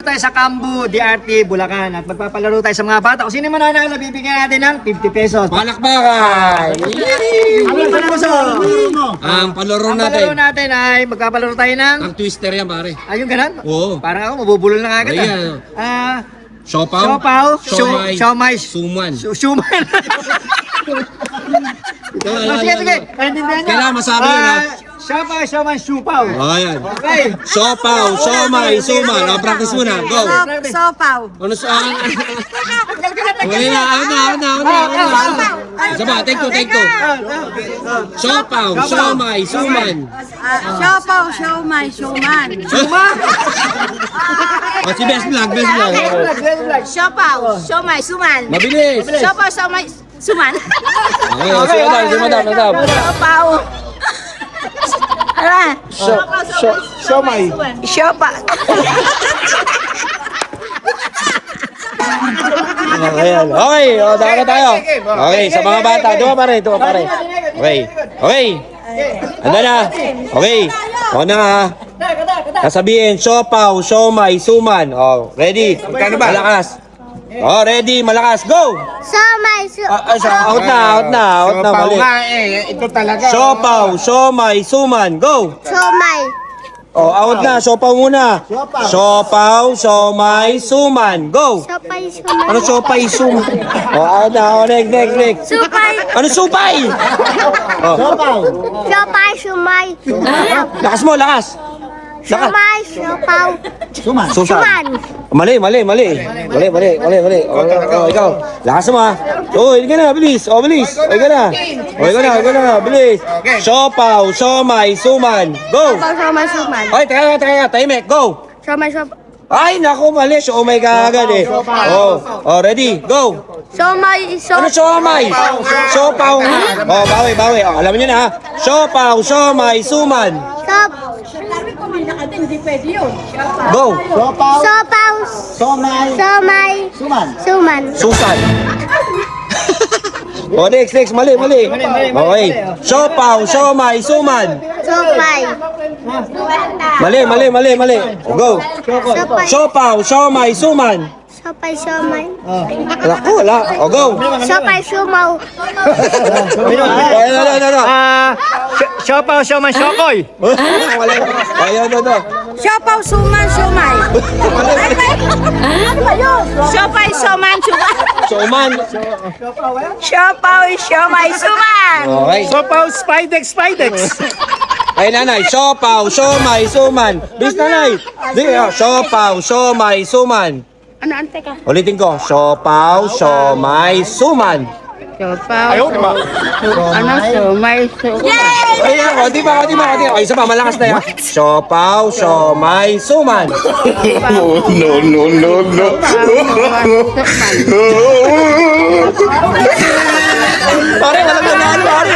tayo sa Cambu, DRT, Bulacan. At magpapalaro tayo sa mga bata. Kung sino man nanalo, bibigyan natin ng 50 pesos. Palakpakan! Ano ang gusto? Ang palaro Ang natin. palaro natin ay magpapalaro tayo ng... Ang twister yan, pare. Ayun ganun? Oo. Parang ako, mabubulol na agad. Ayan. Siopaw, siomay, suman. suman. Sige, sige. Paintindihan niyo. Kailangan masabi yun, ha? Siopaw, siomay, supaw. Ayan. Okay. Siopaw, siomay, suman. O, practice muna. Go. Sopaw. Ano saan? Wala na, una. Saba, take two. Siopaw, siomay, suman. Siopaw, siomay, suman. O, si best vlog. Siopaw, siomay, suman. Mabilis. Siopaw, siomay, suman. Okay, si madam. Siopaw. Ala. Siomay. Siopaw. Ayan. Okay, o, daka tayo. Okay, sa mga bata. Ito pare. Okay. Ando na. Okay. O na ha. Sasabihin, siopaw, siomay, suman. O, ready? Magkano ba? Malakas. O, ready, malakas. Go! Out na. Mali. Ito talaga. Siopaw, siomay, suman. Go! O, out na. Siopaw muna. Siopaw, siomay, suman. Go! Ano siopay, suman? O, out na. O, next. Ano supay? O, lakas mo, lakas. Susan. Mali. O, ikaw. Lakas mo ha. O, hindi ka na, bilis. O, bilis. O, ika na, bilis. Siopaw, siomay, suman. Go! Oy, teka. Timek, go! Ay, naku, mali. Siomay ka agad eh. O, ready, go! Ano siomay? Siopaw. O, bawi. O, alam niyo na ha. Siopaw, siomay, suman. Go! Susan. O, next. Mali. Okay. Siopaw, siomay, suman. Mali. O, go. Siopaw, siomay, suman. Wala. O, go. Ano. Siopaw, siomay, siokoy. Ano. Siopaw, suman, siomay. Ano ba yun? Siopay, suman, suman. Suman. Siopaw, siomay, suman. Okay. Siopaw, spidex. Ay, nanay. Siopaw, siomay, suman. Bis, nanay. Siopaw, siomay, suman. Ano, ante ka? Ulitin ko. Siopaw, siomay, suman. Siopaw. Ano, siomay, suman. Ay, konti pa. Ay, isa pa, malakas na yan. Siopaw, siomay, suman. No. Pare, walang nanalo, pare.